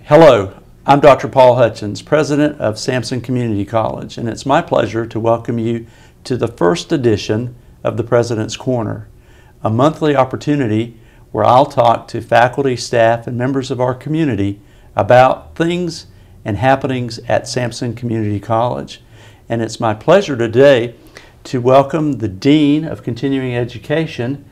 Hello, I'm Dr. Paul Hutchins, President of Sampson Community College, and it's my pleasure to welcome you to the first edition of the President's Corner, a monthly opportunity where I'll talk to faculty, staff, and members of our community about things and happenings at Sampson Community College. And it's my pleasure today to welcome the Dean of Continuing Education,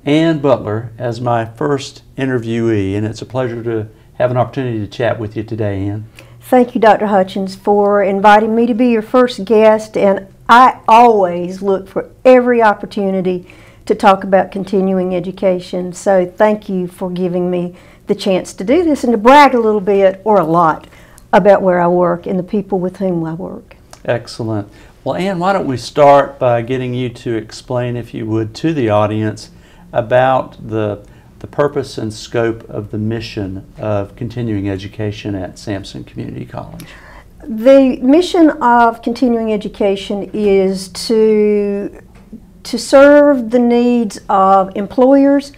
Ann Butler, as my first interviewee, and it's a pleasure to have an opportunity to chat with you today, Ann. Thank you, Dr. Hutchins, for inviting me to be your first guest, and I always look for every opportunity to talk about continuing education, so thank you for giving me the chance to do this and to brag a little bit, or a lot, about where I work and the people with whom I work. Excellent. Well, Ann, why don't we start by getting you to explain, if you would, to the audience about the purpose and scope of the mission of continuing education at Sampson Community College. The mission of continuing education is to serve the needs of employers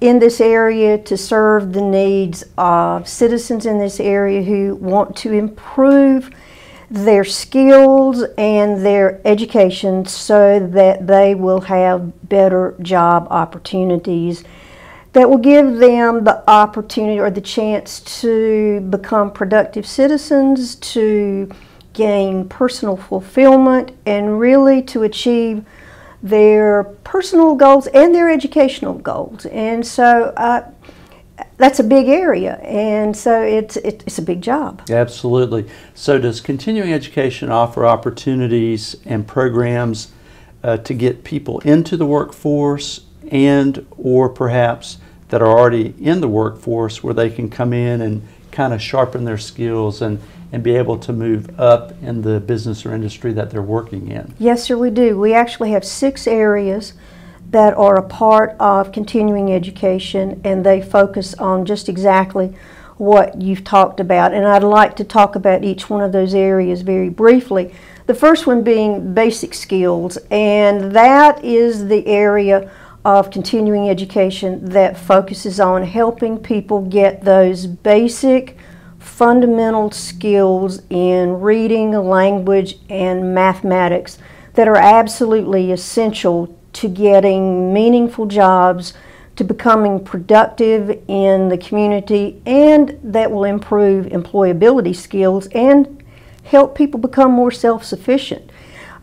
in this area, to serve the needs of citizens in this area who want to improve their skills and their education so that they will have better job opportunities that will give them the opportunity or the chance to become productive citizens, to gain personal fulfillment, and really to achieve their personal goals and their educational goals. And so that's a big area, and so it's a big job. Absolutely. So does continuing education offer opportunities and programs to get people into the workforce, and or perhaps that are already in the workforce where they can come in and kind of sharpen their skills and be able to move up in the business or industry that they're working in? Yes, sir, we do. We actually have 6 areas that are a part of continuing education, and they focus on just exactly what you've talked about. And I'd like to talk about each one of those areas very briefly. The first one being basic skills, and that is the area of continuing education that focuses on helping people get those basic fundamental skills in reading, language, and mathematics that are absolutely essential to getting meaningful jobs, to becoming productive in the community, and that will improve employability skills and help people become more self-sufficient.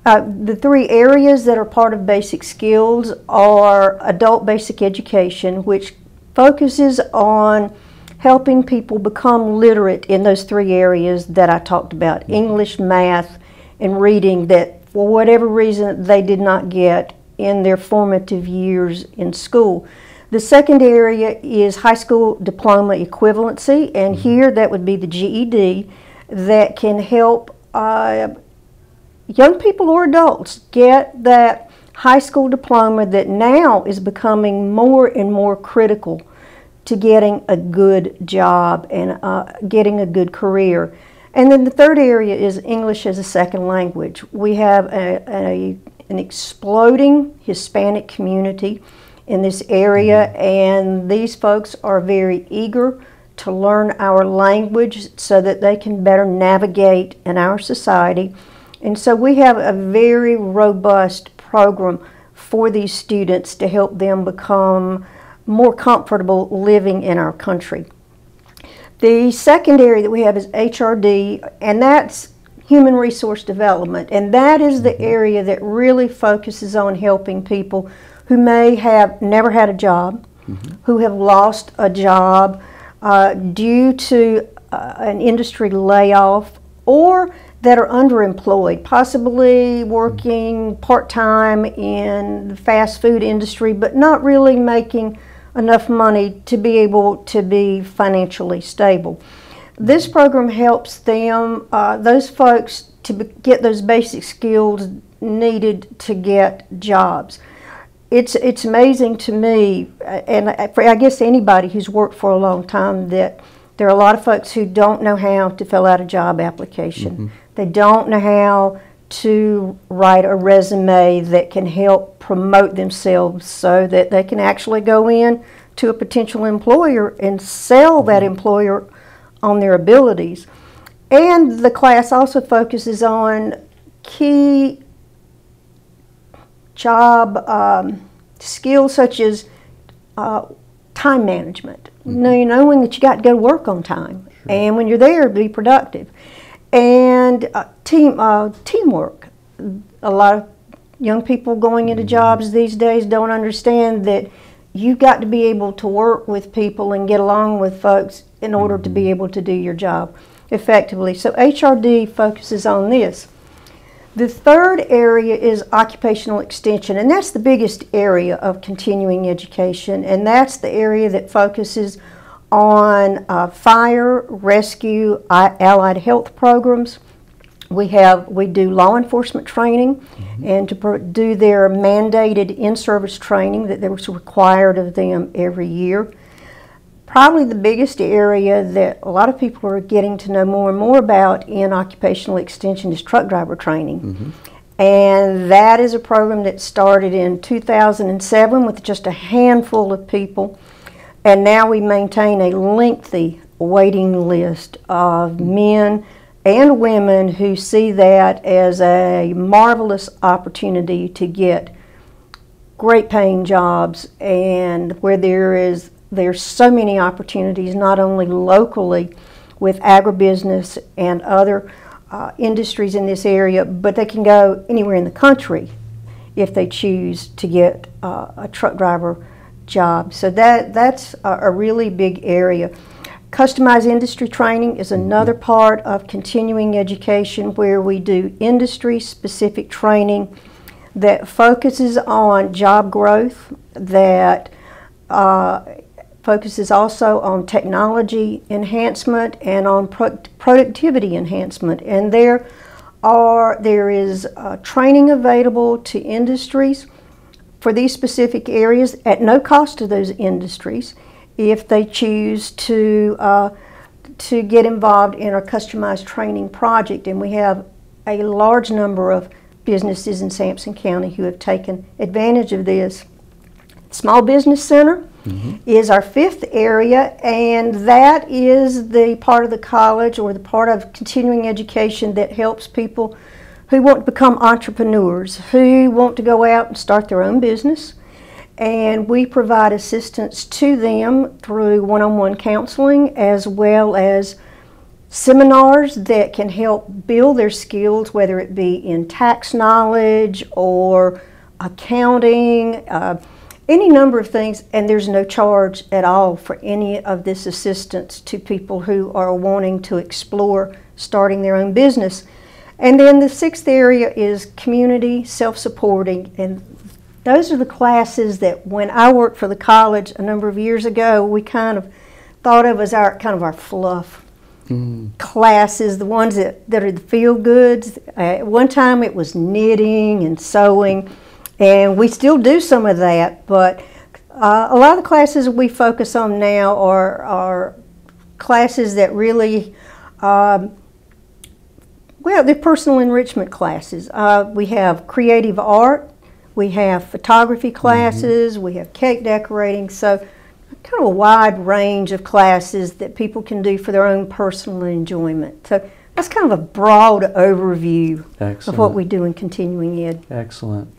The 3 areas that are part of basic skills are adult basic education, which focuses on helping people become literate in those 3 areas that I talked about: English, math, and reading, that for whatever reason they did not get in their formative years in school. The second area is high school diploma equivalency, and here that would be the GED, that can help young people or adults get that high school diploma that now is becoming more and more critical to getting a good job and getting a good career. And then the third area is English as a second language. We have an exploding Hispanic community in this area, and these folks are very eager to learn our language so that they can better navigate in our society. And so we have a very robust program for these students to help them become more comfortable living in our country. The second area that we have is HRD, and that's human resource development, and that is the area that really focuses on helping people who may have never had a job, who have lost a job due to an industry layoff, or that are underemployed, possibly working part-time in the fast food industry, but not really making enough money to be able to be financially stable. This program helps them, those folks, to get those basic skills needed to get jobs. It's amazing to me, and I guess anybody who's worked for a long time, that there are a lot of folks who don't know how to fill out a job application. They don't know how to write a resume that can help promote themselves so that they can actually go in to a potential employer and sell that employer on their abilities. And the class also focuses on key job skills such as time management. Knowing that you got to go to work on time, and when you're there, be productive. And teamwork. A lot of young people going into jobs these days don't understand that you've got to be able to work with people and get along with folks in order to be able to do your job effectively. So HRD focuses on this. The third area is occupational extension, and that's the biggest area of continuing education, and that's the area that focuses on fire, rescue, allied health programs. We do law enforcement training, and to do their mandated in-service training that was required of them every year. Probably the biggest area that a lot of people are getting to know more and more about in occupational extension is truck driver training. And that is a program that started in 2007 with just a handful of people. And now we maintain a lengthy waiting list of men and women who see that as a marvelous opportunity to get great paying jobs, and where there's so many opportunities, not only locally with agribusiness and other industries in this area, but they can go anywhere in the country if they choose to get a truck driver job. So that's a really big area. Customized industry training is another part of continuing education, where we do industry-specific training that focuses on job growth, that focuses also on technology enhancement and on productivity enhancement. And there is training available to industries for these specific areas at no cost to those industries if they choose to get involved in a customized training project. And we have a large number of businesses in Sampson County who have taken advantage of this. Small Business Center is our fifth area, and that is the part of the college or the part of continuing education that helps people who want to become entrepreneurs, who want to go out and start their own business. And we provide assistance to them through one-on-one counseling, as well as seminars that can help build their skills, whether it be in tax knowledge or accounting, any number of things. And there's no charge at all for any of this assistance to people who are wanting to explore starting their own business. And then the sixth area is community self-supporting, and those are the classes that when I worked for the college a number of years ago, we kind of thought of as our fluff classes, the ones that are the feel-goods. At one time it was knitting and sewing, and we still do some of that, but a lot of the classes we focus on now are classes that really, they're personal enrichment classes. We have creative art, we have photography classes, we have cake decorating, so kind of a wide range of classes that people can do for their own personal enjoyment. So that's kind of a broad overview of what we do in continuing ed. Excellent.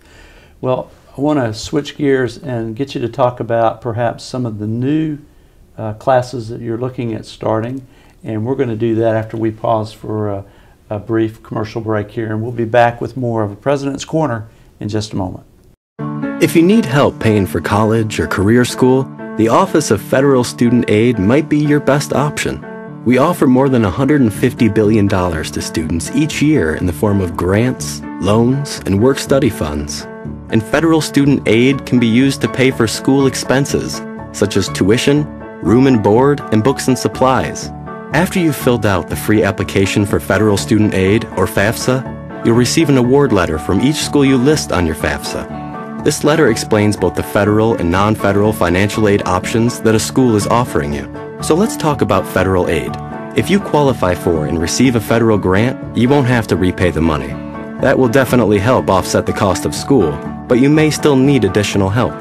Well, I want to switch gears and get you to talk about perhaps some of the new classes that you're looking at starting, and we're going to do that after we pause for a brief commercial break here, and we'll be back with more of a President's Corner in just a moment. If you need help paying for college or career school, the Office of Federal Student Aid might be your best option. We offer more than $150 billion to students each year in the form of grants, loans, and work-study funds. And federal student aid can be used to pay for school expenses, such as tuition, room and board, and books and supplies. After you've filled out the free application for federal student aid, or FAFSA, you'll receive an award letter from each school you list on your FAFSA. This letter explains both the federal and non-federal financial aid options that a school is offering you. So let's talk about federal aid. If you qualify for and receive a federal grant, you won't have to repay the money. That will definitely help offset the cost of school, but you may still need additional help.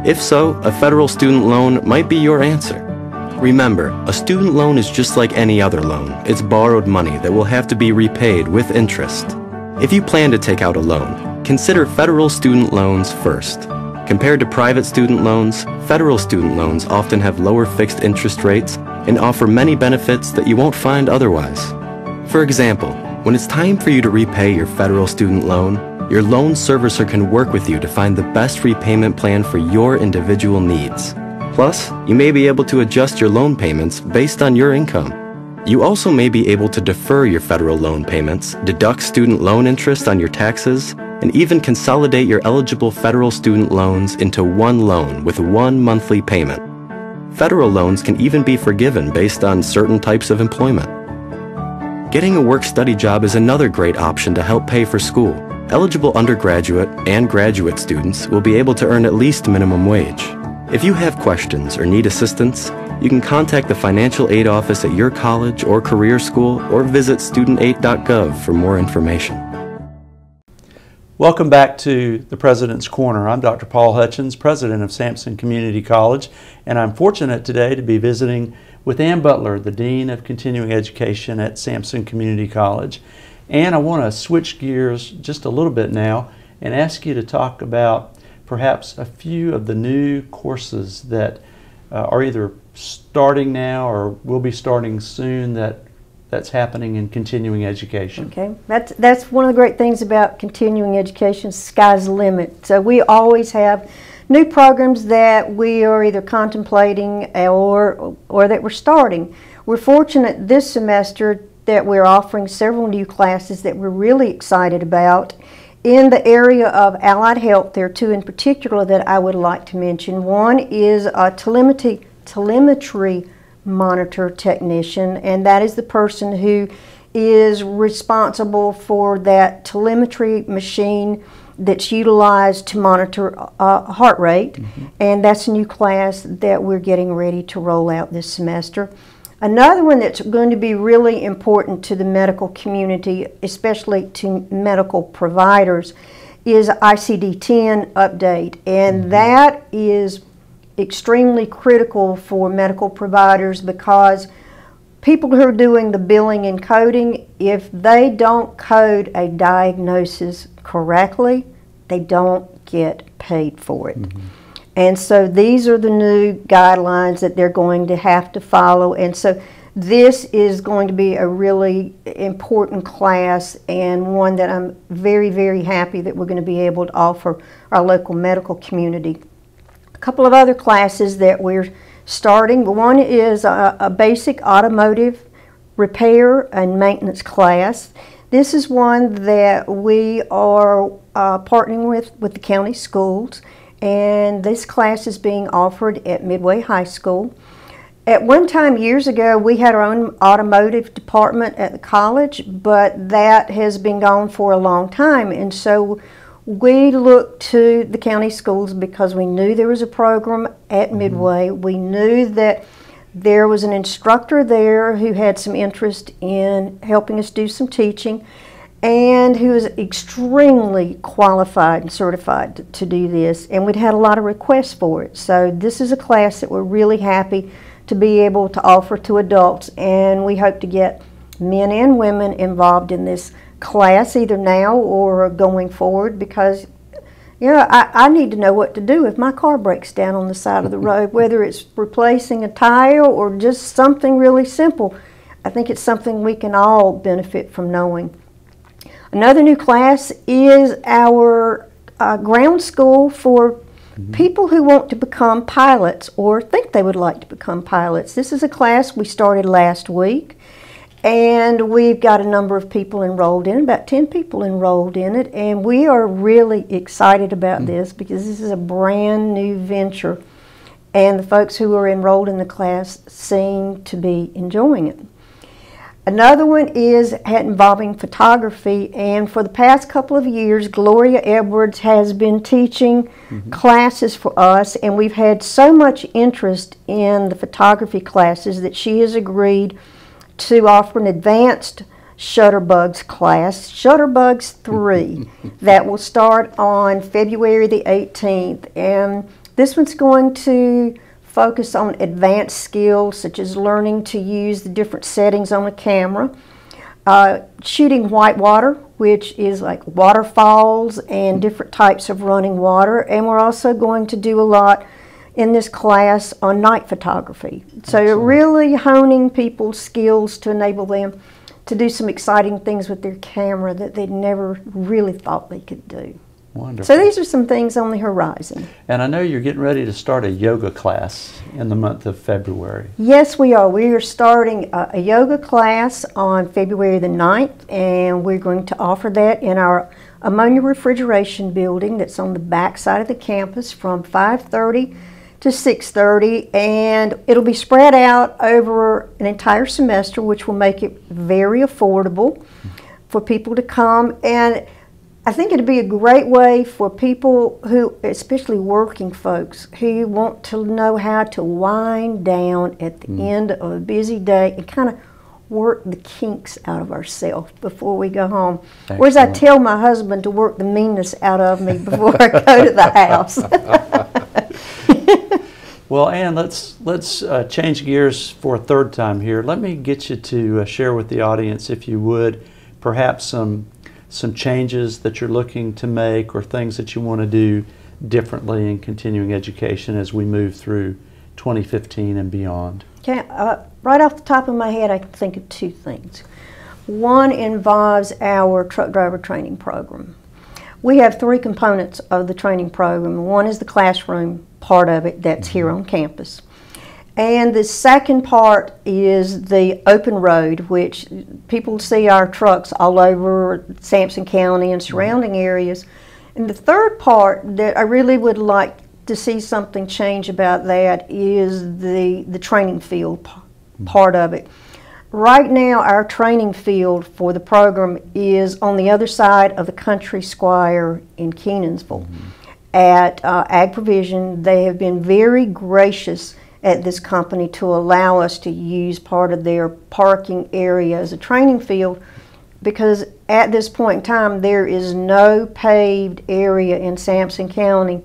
If so, a federal student loan might be your answer. Remember, a student loan is just like any other loan. It's borrowed money that will have to be repaid with interest. If you plan to take out a loan, consider federal student loans first. Compared to private student loans, federal student loans often have lower fixed interest rates and offer many benefits that you won't find otherwise. For example, when it's time for you to repay your federal student loan, your loan servicer can work with you to find the best repayment plan for your individual needs. Plus, you may be able to adjust your loan payments based on your income. You also may be able to defer your federal loan payments, deduct student loan interest on your taxes, and even consolidate your eligible federal student loans into one loan with one monthly payment. Federal loans can even be forgiven based on certain types of employment. Getting a work-study job is another great option to help pay for school. Eligible undergraduate and graduate students will be able to earn at least minimum wage. If you have questions or need assistance, you can contact the financial aid office at your college or career school or visit studentaid.gov for more information. Welcome back to the President's Corner. I'm Dr. Paul Hutchins, president of Sampson Community College, and I'm fortunate today to be visiting with Ann Butler, the Dean of Continuing Education at Sampson Community College. And I want to switch gears just a little bit now and ask you to talk about perhaps a few of the new courses that are either starting now or will be starting soon that's happening in continuing education. Okay, that's one of the great things about continuing education. Sky's the limit. So we always have new programs that we are either contemplating or that we're starting. We're fortunate this semester that we're offering several new classes that we're really excited about. In the area of allied health, there are two in particular that I would like to mention. One is a telemetry monitor technician, and that is the person who is responsible for that telemetry machine that's utilized to monitor heart rate. And that's a new class that we're getting ready to roll out this semester. Another one that's going to be really important to the medical community, especially to medical providers, is ICD-10 update, and that is extremely critical for medical providers because people who are doing the billing and coding, if they don't code a diagnosis correctly, they don't get paid for it. And so these are the new guidelines that they're going to have to follow. And so this is going to be a really important class and one that I'm very, very happy that we're going to be able to offer our local medical community. A couple of other classes that we're starting. One is a basic automotive repair and maintenance class. This is one that we are partnering with the county schools. And this class is being offered at Midway High School. At one time years ago, we had our own automotive department at the college, but that has been gone for a long time. And so we looked to the county schools because we knew there was a program at Midway. We knew that there was an instructor there who had some interest in helping us do some teaching, and who is extremely qualified and certified to do this, and we'd had a lot of requests for it. So this is a class that we're really happy to be able to offer to adults, and we hope to get men and women involved in this class either now or going forward, because I need to know what to do if my car breaks down on the side of the road, whether it's replacing a tire or just something really simple. I think it's something we can all benefit from knowing. Another new class is our ground school for people who want to become pilots or think they would like to become pilots. This is a class we started last week, and we've got a number of people enrolled in, about 10 people enrolled in it, and we are really excited about this because this is a brand new venture, and the folks who are enrolled in the class seem to be enjoying it. Another one is involving photography, and for the past couple of years, Gloria Edwards has been teaching classes for us, and we've had so much interest in the photography classes that she has agreed to offer an advanced Shutterbugs class, Shutterbugs 3, that will start on February the 18th. And this one's going to focus on advanced skills such as learning to use the different settings on a camera, shooting whitewater, which is like waterfalls and different types of running water, and we're also going to do a lot in this class on night photography. So Excellent. really honing people's skills to enable them to do some exciting things with their camera that they'd never really thought they could do. Wonderful. So these are some things on the horizon. And I know you're getting ready to start a yoga class in the month of February. Yes, we are. We are starting a yoga class on February the 9th, and we're going to offer that in our ammonia refrigeration building that's on the back side of the campus from 5:30 to 6:30, and it'll be spread out over an entire semester, which will make it very affordable for people to come. And I think it'd be a great way for people who, especially working folks, who want to know how to wind down at the end of a busy day and kind of work the kinks out of ourselves before we go home. Excellent. Whereas I tell my husband to work the meanness out of me before I go to the house. Well, Ann, let's change gears for a third time here. Let me get you to share with the audience, if you would, perhaps some changes that you're looking to make or things that you want to do differently in continuing education as we move through 2015 and beyond. Okay, right off the top of my head, I can think of two things. One involves our truck driver training program. We have three components of the training program. One is the classroom part of it that's here on campus. And the second part is the open road, which people see our trucks all over Sampson County and surrounding areas. And the third part that I really would like to see something change about that is the training field part of it. Right now, our training field for the program is on the other side of the Country Squire in Kenansville at Ag Provision. They have been very gracious at this company to allow us to use part of their parking area as a training field, because at this point in time there is no paved area in Sampson County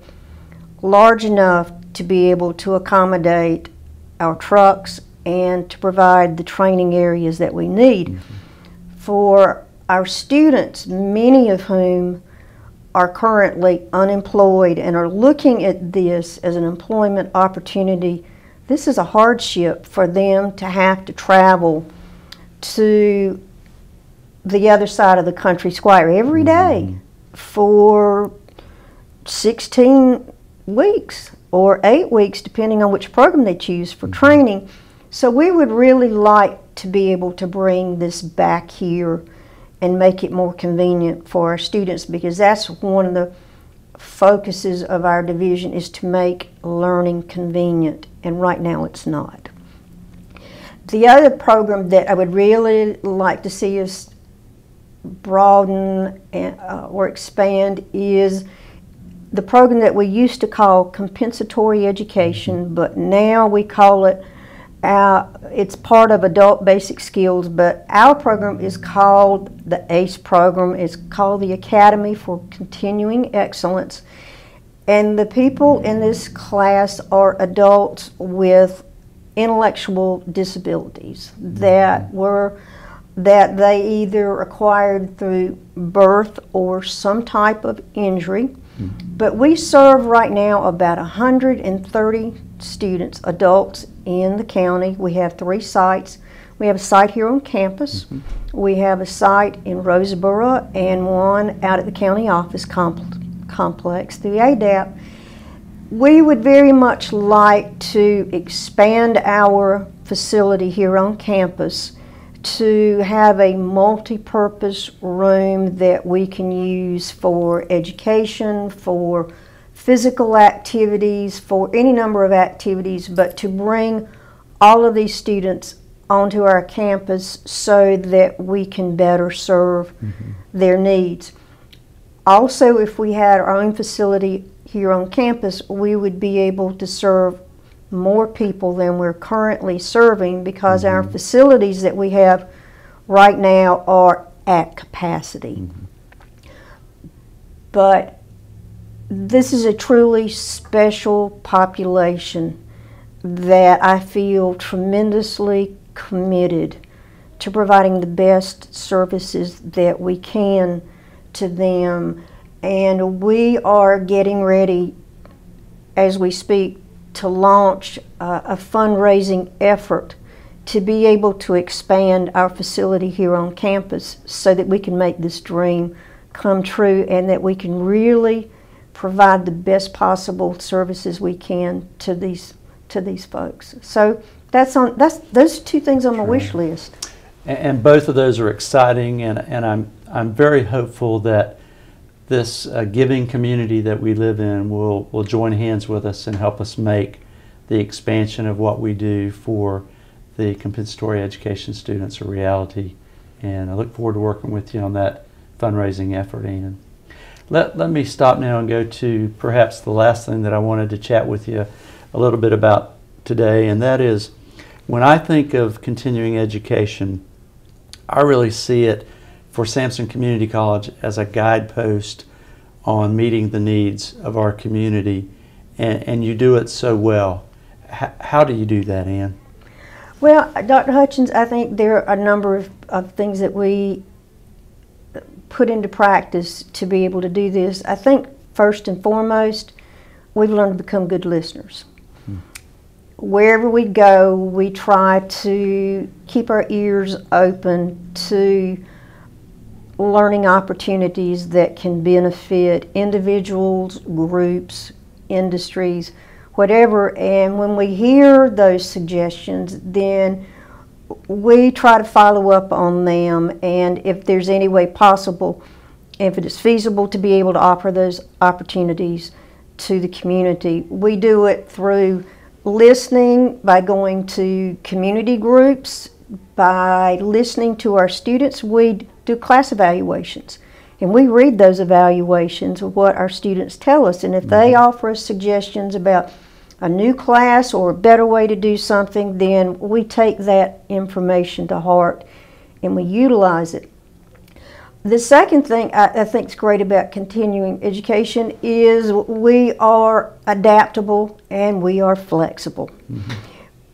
large enough to be able to accommodate our trucks and to provide the training areas that we need. For our students, many of whom are currently unemployed and are looking at this as an employment opportunity, this is a hardship for them to have to travel to the other side of the Country Squire every day for 16 weeks or 8 weeks, depending on which program they choose for training. So we would really like to be able to bring this back here and make it more convenient for our students, because that's one of the focuses of our division, is to make learning convenient, and right now it's not. The other program that I would really like to see us broaden or expand is the program that we used to call compensatory education, but now we call it, it's part of adult basic skills, but our program is called the ACE program. It's called the Academy for Continuing Excellence, and the people in this class are adults with intellectual disabilities that they either acquired through birth or some type of injury. But we serve right now about 130 students, adults in the county. We have 3 sites. We have a site here on campus. We have a site in Roseboro and one out at the county office complex through ADAP. We would very much like to expand our facility here on campus to have a multi-purpose room that we can use for education, for physical activities, for any number of activities, but to bring all of these students onto our campus so that we can better serve their needs. Also, if we had our own facility here on campus, we would be able to serve more people than we're currently serving, because our facilities that we have right now are at capacity. But this is a truly special population that I feel tremendously committed to providing the best services that we can to them. And we are getting ready, as we speak, to launch a fundraising effort to be able to expand our facility here on campus so that we can make this dream come true and that we can really provide the best possible services we can to these folks. So that's those two things on my wish list. And both of those are exciting, and I'm very hopeful that this giving community that we live in will join hands with us and help us make the expansion of what we do for the compensatory education students a reality. And I look forward to working with you on that fundraising effort, Ian. Let me stop now and go to perhaps the last thing that I wanted to chat with you a little bit about today, and that is, when I think of continuing education, I really see it for Sampson Community College as a guidepost on meeting the needs of our community, and you do it so well. How do you do that, Ann? Well, Dr. Hutchins, I think there are a number of things that we put into practice to be able to do this. I think first and foremost, we've learned to become good listeners. Wherever we go, we try to keep our ears open to learning opportunities that can benefit individuals, groups, industries, whatever. And when we hear those suggestions, then we try to follow up on them, and if there's any way possible, if it is feasible to be able to offer those opportunities to the community. We do it through listening, by going to community groups, by listening to our students. We do class evaluations, and we read those evaluations of what our students tell us, and if they offer us suggestions about a new class or a better way to do something, then we take that information to heart and we utilize it. The second thing I think is great about continuing education is we are adaptable and we are flexible.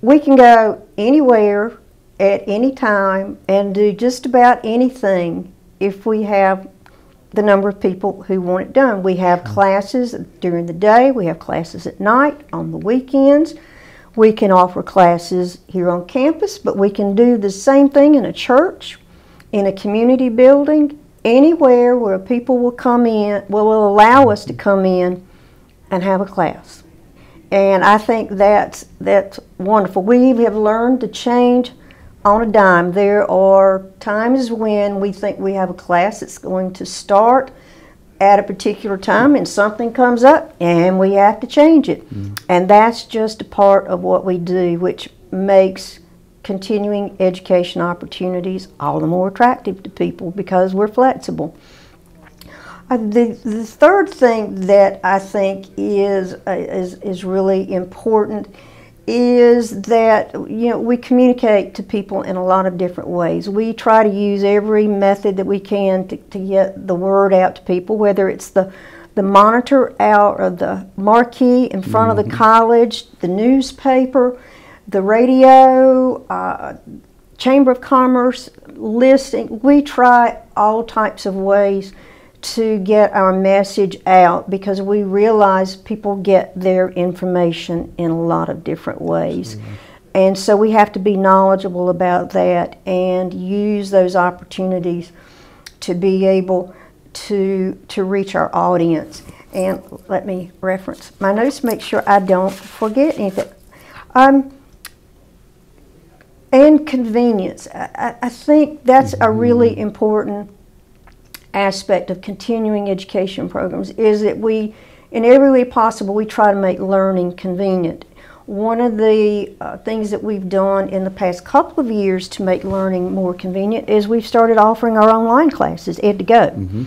We can go anywhere at any time and do just about anything if we have the number of people who want it done. We have classes during the day, we have classes at night, on the weekends. We can offer classes here on campus, but we can do the same thing in a church, in a community building, anywhere where people will come in, will allow us to come in and have a class. And I think that's wonderful. We have learned to change on a dime. There are times when we think we have a class that's going to start at a particular time and something comes up and we have to change it. And that's just a part of what we do, which makes continuing education opportunities all the more attractive to people because we're flexible. The third thing that I think is really important is that we communicate to people in a lot of different ways. We try to use every method that we can to get the word out to people, whether it's the monitor out or the marquee in front of the college, the newspaper, the radio, Chamber of Commerce listing. We try all types of ways to get our message out because we realize people get their information in a lot of different ways. And so we have to be knowledgeable about that and use those opportunities to be able to reach our audience. And let me reference my notes, make sure I don't forget anything. And convenience. I think that's a really important aspect of continuing education programs, is that we, in every way possible, we try to make learning convenient. One of the things that we've done in the past couple of years to make learning more convenient is we've started offering our online classes, Ed2Go.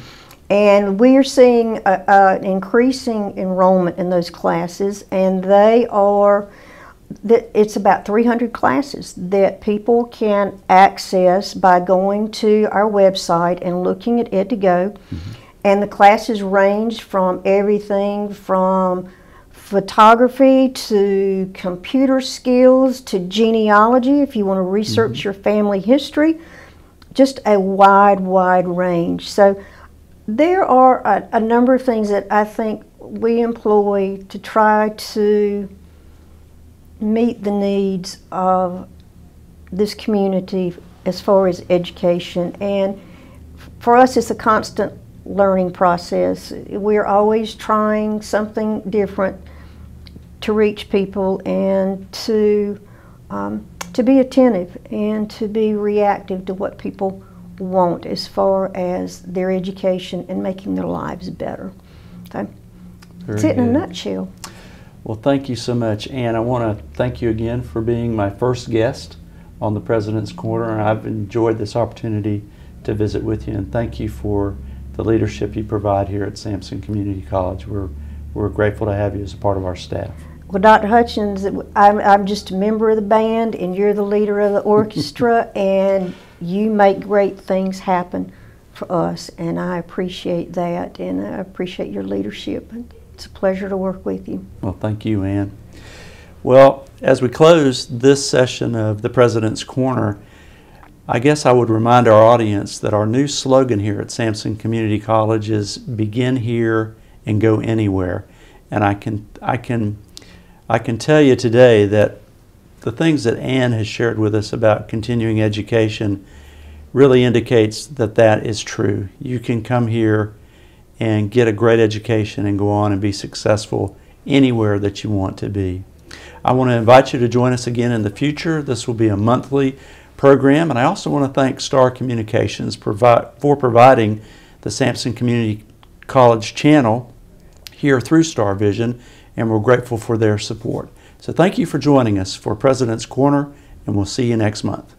And we are seeing an increasing enrollment in those classes, and it's about 300 classes that people can access by going to our website and looking at Ed2Go. And the classes range from everything from photography to computer skills to genealogy, if you want to research your family history, just a wide range. So there are a number of things that I think we employ to try to meet the needs of this community as far as education. And for us, it's a constant learning process. We're always trying something different to reach people and to be attentive and to be reactive to what people want as far as their education and making their lives better. Okay? That's it in a nutshell. Well, thank you so much, Ann. I want to thank you again for being my first guest on the President's Corner. I've enjoyed this opportunity to visit with you, and thank you for the leadership you provide here at Sampson Community College. We're grateful to have you as a part of our staff. Well, Dr. Hutchins, I'm just a member of the band, and you're the leader of the orchestra, and you make great things happen for us, and I appreciate that, and I appreciate your leadership. It's a pleasure to work with you. Well, thank you, Ann. Well, as we close this session of the President's Corner, I guess I would remind our audience that our new slogan here at Sampson Community College is "Begin here and go anywhere." And I can tell you today that the things that Ann has shared with us about continuing education really indicates that that is true. You can come here and get a great education and go on and be successful anywhere that you want to be. I want to invite you to join us again in the future. This will be a monthly program, and I also want to thank Star Communications for providing the Sampson Community College channel here through Star Vision, and we're grateful for their support. So thank you for joining us for President's Corner, and we'll see you next month.